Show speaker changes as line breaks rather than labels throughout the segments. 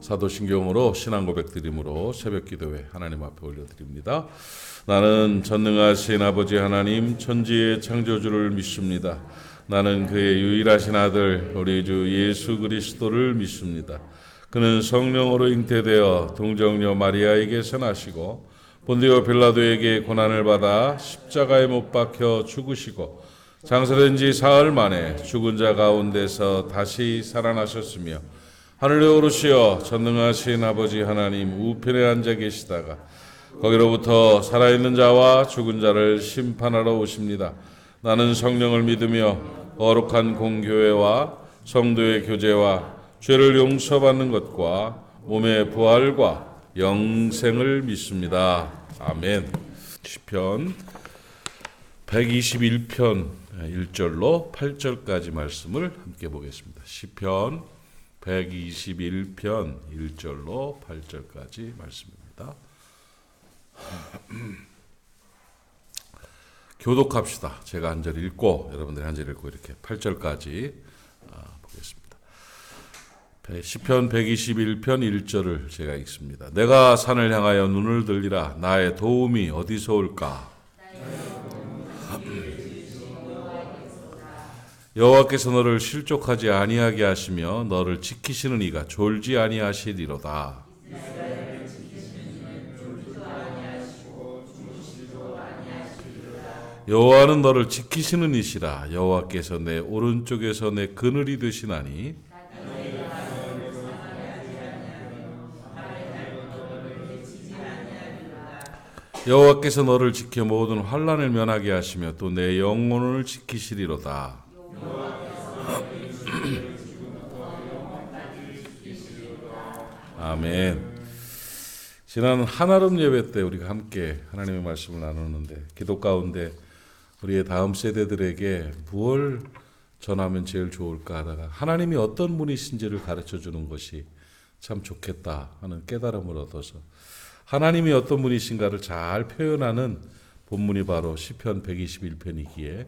사도신경으로 신앙 고백드림으로 새벽기도회 하나님 앞에 올려드립니다. 나는 전능하신 아버지 하나님 천지의 창조주를 믿습니다. 나는 그의 유일하신 아들 우리 주 예수 그리스도를 믿습니다. 그는 성령으로 잉태되어 동정녀 마리아에게서 나시고 본디오 빌라도에게 고난을 받아 십자가에 못 박혀 죽으시고 장사된 지 사흘 만에 죽은 자 가운데서 다시 살아나셨으며 하늘에 오르시어 전능하신 아버지 하나님 우편에 앉아 계시다가 거기로부터 살아있는 자와 죽은 자를 심판하러 오십니다. 나는 성령을 믿으며 거룩한 공교회와 성도의 교제와 죄를 용서받는 것과 몸의 부활과 영생을 믿습니다. 아멘. 시편 121편 1절로 8절까지 말씀을 함께 보겠습니다. 시편 121편 1절로 8절까지 말씀입니다. 교독합시다. 제가 한 절 읽고 여러분들이 한 절 읽고 이렇게 8절까지 보겠습니다. 시편 121편 1절을 제가 읽습니다. 내가 산을 향하여 눈을 들리라. 나의 도움이 어디서 올까? 여호와께서 너를 실족하지 아니하게 하시며 너를 지키시는 이가 졸지 아니하시리로다. 여호와는 너를 지키시는 이시라. 여호와께서 내 오른쪽에서 내 그늘이 되시나니 여호와께서 너를 지켜 모든 환난을 면하게 하시며 또 내 영혼을 지키시리로다. 아멘. 지난 한아름 예배 때 우리가 함께 하나님의 말씀을 나누는데 기도 가운데 우리의 다음 세대들에게 무엇을 전하면 제일 좋을까 하다가 하나님이 어떤 분이신지를 가르쳐주는 것이 참 좋겠다 하는 깨달음을 얻어서 하나님이 어떤 분이신가를 잘 표현하는 본문이 바로 시편 121편이기에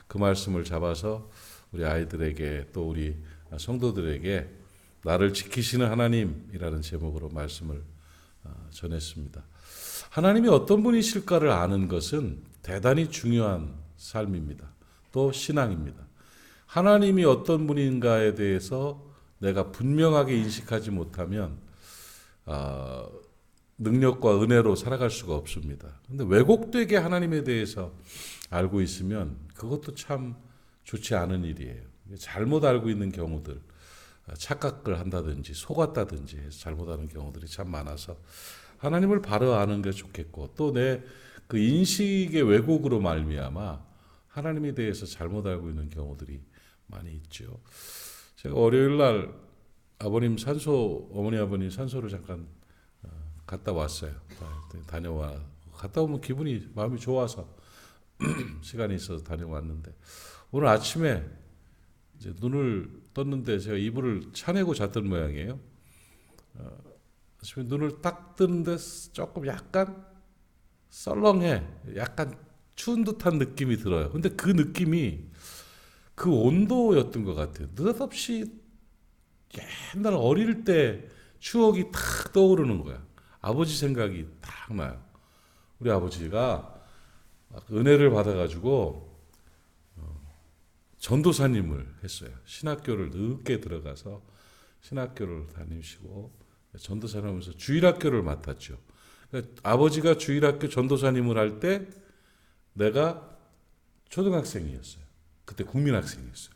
그 말씀을 잡아서 우리 아이들에게 또 우리 성도들에게 나를 지키시는 하나님이라는 제목으로 말씀을 전했습니다. 하나님이 어떤 분이실까를 아는 것은 대단히 중요한 삶입니다. 또 신앙입니다. 하나님이 어떤 분인가에 대해서 내가 분명하게 인식하지 못하면 능력과 은혜로 살아갈 수가 없습니다. 그런데 왜곡되게 하나님에 대해서 알고 있으면 그것도 참 좋지 않은 일이에요. 잘못 알고 있는 경우들, 착각을 한다든지 속았다든지 해서 잘못하는 경우들이 참 많아서 하나님을 바로 아는 게 좋겠고 또 내 그 인식의 왜곡으로 말미암아 하나님에 대해서 잘못 알고 있는 경우들이 많이 있죠. 제가 월요일 날 어머니 아버님 산소를 잠깐 갔다 왔어요. 갔다 오면 마음이 좋아서 시간이 있어서 다녀왔는데 오늘 아침에 이제 눈을 떴는데 제가 이불을 차내고 잤던 모양이에요. 아침에 눈을 딱 뜨는데 조금 약간 썰렁해. 약간 추운 듯한 느낌이 들어요. 근데 그 느낌이 그 온도였던 것 같아요. 느닷없이 옛날 어릴 때 추억이 탁 떠오르는 거야. 아버지 생각이 딱 나요. 우리 아버지가 은혜를 받아가지고 전도사님을 했어요. 신학교를 늦게 들어가서 신학교를 다니시고 전도사님 하면서 주일학교를 맡았죠. 그러니까 아버지가 주일학교 전도사님을 할 때 내가 초등학생이었어요. 그때 국민학생이었어요.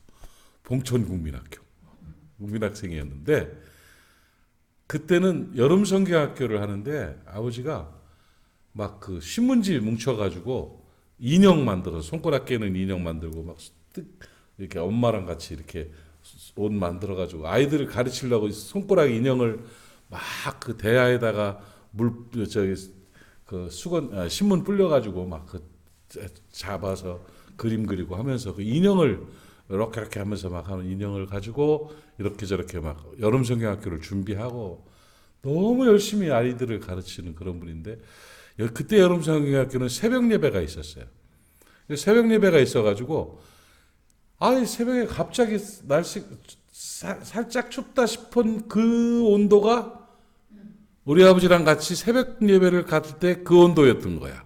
봉천 국민학생이었는데 그때는 여름 성경학교를 하는데 아버지가 막 그 신문지 뭉쳐가지고 인형 만들어서 손가락 깨는 인형 만들고 막 이렇게 엄마랑 같이 이렇게 옷 만들어가지고 아이들을 가르치려고 손가락 인형을 막 그 대야에다가 신문 불려가지고 막 그 잡아서 그림 그리고 하면서 그 인형을 이렇게 하면서 막 하는 인형을 가지고 이렇게 저렇게 막 여름 성경학교를 준비하고 너무 열심히 아이들을 가르치는 그런 분인데 그때 여름 성경학교는 새벽 예배가 있었어요. 새벽 예배가 있어가지고 새벽에 갑자기 날씨 살짝 춥다 싶은 그 온도가 우리 아버지랑 같이 새벽 예배를 갔을 때 그 온도였던 거야.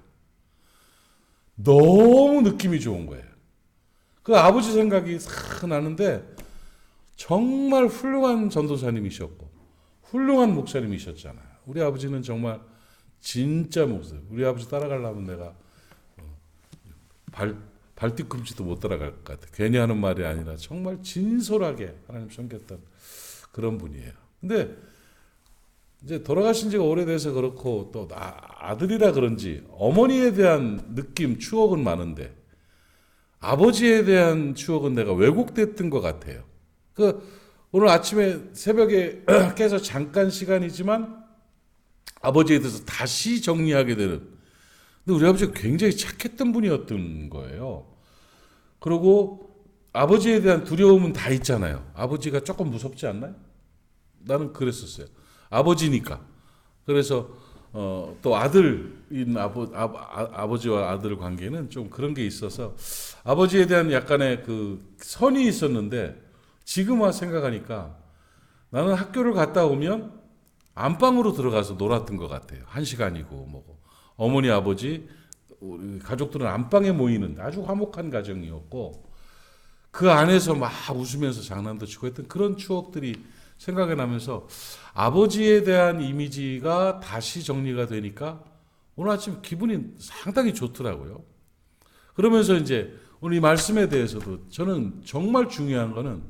너무 느낌이 좋은 거예요. 그 아버지 생각이 싹 나는데 정말 훌륭한 전도사님이셨고 훌륭한 목사님이셨잖아요. 우리 아버지는 정말 진짜 목사. 우리 아버지 따라가려면 내가 발뒤꿈치도 못 따라갈 것 같아. 괜히 하는 말이 아니라 정말 진솔하게 하나님 섬겼던 그런 분이에요. 근데 이제 돌아가신 지가 오래돼서 그렇고 또 아들이라 그런지 어머니에 대한 느낌, 추억은 많은데 아버지에 대한 추억은 내가 왜곡됐던 것 같아요. 오늘 아침에 새벽에 깨서 잠깐 시간이지만 아버지에 대해서 다시 정리하게 되는. 근데 우리 아버지가 굉장히 착했던 분이었던 거예요. 그리고 아버지에 대한 두려움은 다 있잖아요. 아버지가 조금 무섭지 않나요? 나는 그랬었어요. 아버지니까. 그래서 또 아들인 아버지와 아들 관계는 좀 그런 게 있어서 아버지에 대한 약간의 그 선이 있었는데 지금 와 생각하니까 나는 학교를 갔다 오면 안방으로 들어가서 놀았던 것 같아요. 1시간이고 뭐고. 어머니 아버지 우리 가족들은 안방에 모이는 아주 화목한 가정이었고 그 안에서 막 웃으면서 장난도 치고 했던 그런 추억들이 생각이 나면서 아버지에 대한 이미지가 다시 정리가 되니까 오늘 아침 기분이 상당히 좋더라고요. 그러면서 이제 오늘 이 말씀에 대해서도 저는 정말 중요한 거는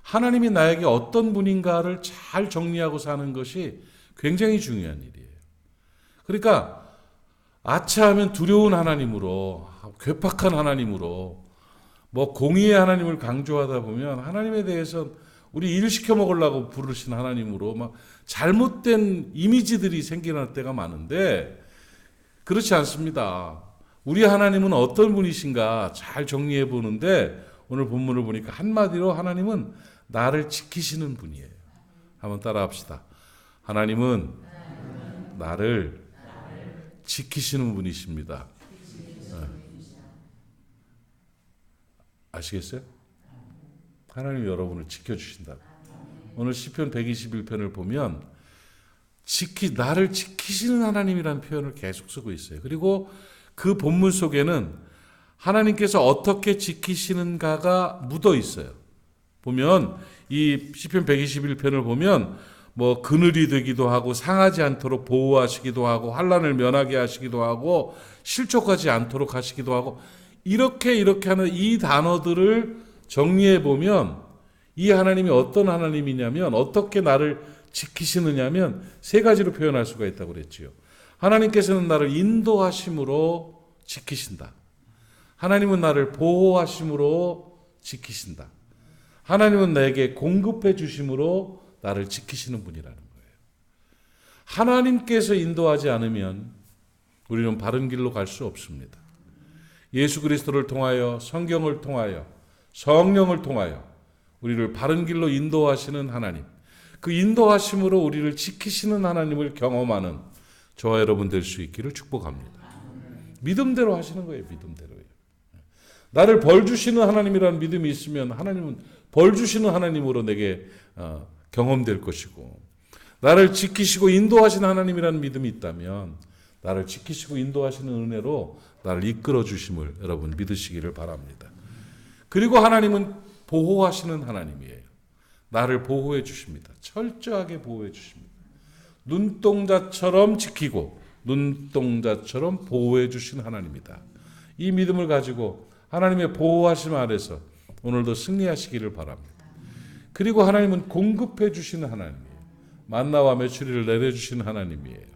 하나님이 나에게 어떤 분인가를 잘 정리하고 사는 것이 굉장히 중요한 일이에요. 그러니까 아차하면 두려운 하나님으로, 괴팍한 하나님으로, 뭐 공의의 하나님을 강조하다 보면 하나님에 대해서 우리 일 시켜 먹으려고 부르신 하나님으로 막 잘못된 이미지들이 생겨날 때가 많은데 그렇지 않습니다. 우리 하나님은 어떤 분이신가 잘 정리해 보는데 오늘 본문을 보니까 한마디로 하나님은 나를 지키시는 분이에요. 한번 따라합시다. 하나님은 나를 지키시는 분이십니다. 아시겠어요? 하나님이 여러분을 지켜주신다. 오늘 시편 121편을 보면 나를 지키시는 하나님이라는 표현을 계속 쓰고 있어요. 그리고 그 본문 속에는 하나님께서 어떻게 지키시는가가 묻어 있어요. 보면 이 시편 121편을 보면 뭐 그늘이 되기도 하고 상하지 않도록 보호하시기도 하고 환난을 면하게 하시기도 하고 실족하지 않도록 하시기도 하고 이렇게 하는 이 단어들을 정리해 보면 이 하나님이 어떤 하나님이냐면 어떻게 나를 지키시느냐면 세 가지로 표현할 수가 있다고 그랬지요. 하나님께서는 나를 인도하심으로 지키신다. 하나님은 나를 보호하심으로 지키신다. 하나님은 내게 공급해 주심으로 나를 지키시는 분이라는 거예요. 하나님께서 인도하지 않으면 우리는 바른 길로 갈 수 없습니다. 예수 그리스도를 통하여 성경을 통하여 성령을 통하여 우리를 바른 길로 인도하시는 하나님, 그 인도하심으로 우리를 지키시는 하나님을 경험하는 저와 여러분 될 수 있기를 축복합니다. 믿음대로 하시는 거예요. 믿음대로요. 나를 벌 주시는 하나님이라는 믿음이 있으면 하나님은 벌 주시는 하나님으로 내게 경험될 것이고, 나를 지키시고 인도하시는 하나님이라는 믿음이 있다면 나를 지키시고 인도하시는 은혜로 나를 이끌어 주심을 여러분 믿으시기를 바랍니다. 그리고 하나님은 보호하시는 하나님이에요. 나를 보호해 주십니다. 철저하게 보호해 주십니다. 눈동자처럼 지키고 눈동자처럼 보호해 주신 하나님이다. 이 믿음을 가지고 하나님의 보호하심 아래서 오늘도 승리하시기를 바랍니다. 그리고 하나님은 공급해 주시는 하나님이에요. 만나와 메추리를 내려주시는 하나님이에요.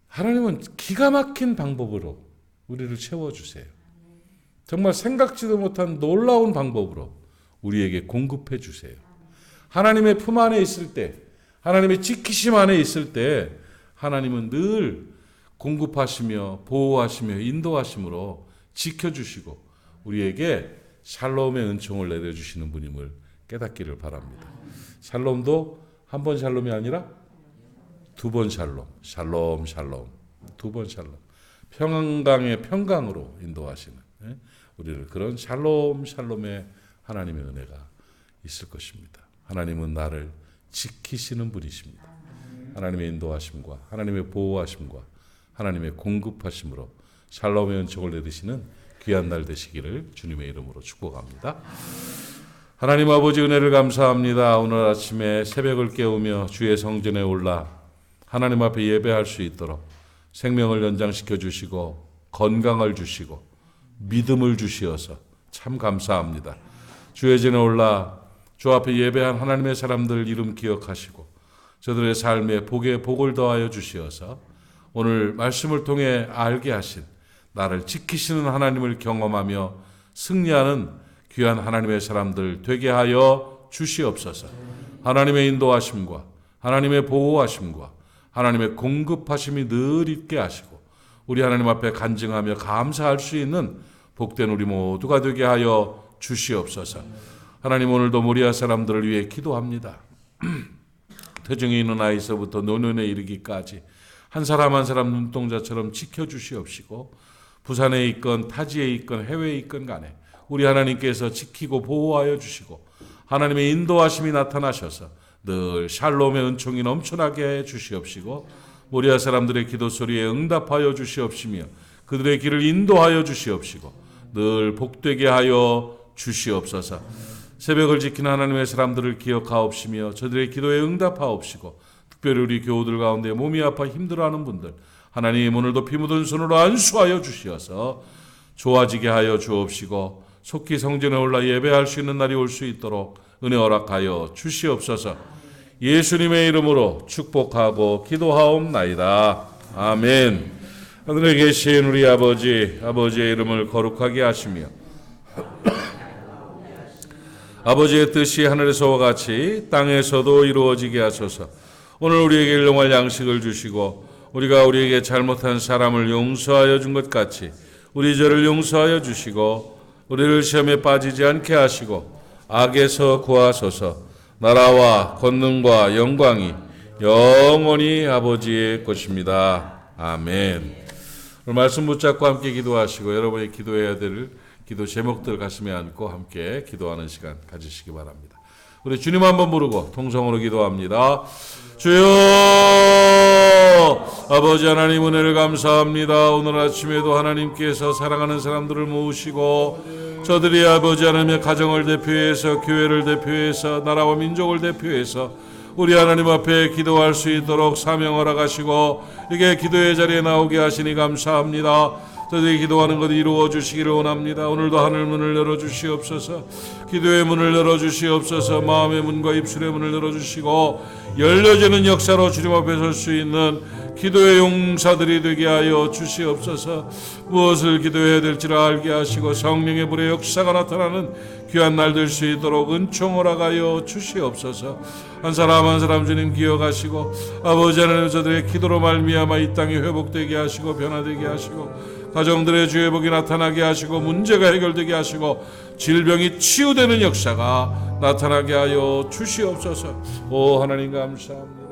하나님은 기가 막힌 방법으로 우리를 채워주세요. 정말 생각지도 못한 놀라운 방법으로 우리에게 공급해 주세요. 하나님의 품 안에 있을 때, 하나님의 지키심 안에 있을 때 하나님은 늘 공급하시며 보호하시며 인도하심으로 지켜주시고 우리에게 샬롬의 은총을 내려주시는 분임을 깨닫기를 바랍니다. 샬롬도 한 번 샬롬이 아니라 두 번 샬롬, 샬롬, 샬롬, 두 번 샬롬. 평강의 평강으로 인도하시는 우리를 그런 샬롬, 샬롬의 하나님의 은혜가 있을 것입니다. 하나님은 나를 지키시는 분이십니다. 하나님의 인도하심과 하나님의 보호하심과 하나님의 공급하심으로 샬롬의 은총을 내리시는 귀한 날 되시기를 주님의 이름으로 축복합니다. 하나님 아버지 은혜를 감사합니다. 오늘 아침에 새벽을 깨우며 주의 성전에 올라 하나님 앞에 예배할 수 있도록 생명을 연장시켜 주시고 건강을 주시고 믿음을 주시어서 참 감사합니다. 주의 전에 올라 주 앞에 예배한 하나님의 사람들 이름 기억하시고 저들의 삶에 복에 복을 더하여 주시어서 오늘 말씀을 통해 알게 하신 나를 지키시는 하나님을 경험하며 승리하는 귀한 하나님의 사람들 되게 하여 주시옵소서. 하나님의 인도하심과 하나님의 보호하심과 하나님의 공급하심이 늘 있게 하시고 우리 하나님 앞에 간증하며 감사할 수 있는 복된 우리 모두가 되게 하여 주시옵소서. 하나님 오늘도 모리아 사람들을 위해 기도합니다. 태중에 있는 아이서부터 노년에 이르기까지 한 사람 한 사람 눈동자처럼 지켜주시옵시고 부산에 있건 타지에 있건 해외에 있건 간에 우리 하나님께서 지키고 보호하여 주시고 하나님의 인도하심이 나타나셔서 늘 샬롬의 은총이 넘쳐나게 해 주시옵시고 모리아 사람들의 기도 소리에 응답하여 주시옵시며 그들의 길을 인도하여 주시옵시고 늘 복되게 하여 주시옵소서. 새벽을 지키는 하나님의 사람들을 기억하옵시며 저들의 기도에 응답하옵시고 특별히 우리 교우들 가운데 몸이 아파 힘들어하는 분들 하나님 오늘도 피 묻은 손으로 안수하여 주시어서 좋아지게 하여 주옵시고 속히 성전에 올라 예배할 수 있는 날이 올 수 있도록 은혜 허락하여 주시옵소서. 예수님의 이름으로 축복하고 기도하옵나이다. 아멘. 하늘에 계신 우리 아버지의 이름을 거룩하게 하시며 아버지의 뜻이 하늘에서와 같이 땅에서도 이루어지게 하소서. 오늘 우리에게 일용할 양식을 주시고 우리가 우리에게 잘못한 사람을 용서하여 준 것 같이 우리 죄를 용서하여 주시고 우리를 시험에 빠지지 않게 하시고 악에서 구하소서. 나라와 권능과 영광이 영원히 아버지의 것입니다. 아멘. 오늘 말씀 붙잡고 함께 기도하시고 여러분이 기도해야 될 기도 제목들 가슴에 안고 함께 기도하는 시간 가지시기 바랍니다. 우리 주님 한번 부르고 통성으로 기도합니다. 주여 아버지 하나님 은혜를 감사합니다. 오늘 아침에도 하나님께서 사랑하는 사람들을 모으시고 저들이 아버지 하나님의 가정을 대표해서 교회를 대표해서 나라와 민족을 대표해서 우리 하나님 앞에 기도할 수 있도록 사명 허락하시고 이게 기도의 자리에 나오게 하시니 감사합니다. 저들이 기도하는 것 이루어 주시기를 원합니다. 오늘도 하늘 문을 열어주시옵소서. 기도의 문을 열어주시옵소서. 마음의 문과 입술의 문을 열어주시고 열려지는 역사로 주님 앞에 설 수 있는 기도의 용사들이 되게 하여 주시옵소서. 무엇을 기도해야 될지를 알게 하시고 성령의 불의 역사가 나타나는 귀한 날 될 수 있도록 은총 허락하여 주시옵소서. 한 사람 한 사람 주님 기억하시고 아버지 하나님 저들의 기도로 말미암아 이 땅이 회복되게 하시고 변화되게 하시고 가정들의 주의 복이 나타나게 하시고 문제가 해결되게 하시고 질병이 치유되는 역사가 나타나게 하여 주시옵소서. 오 하나님 감사합니다.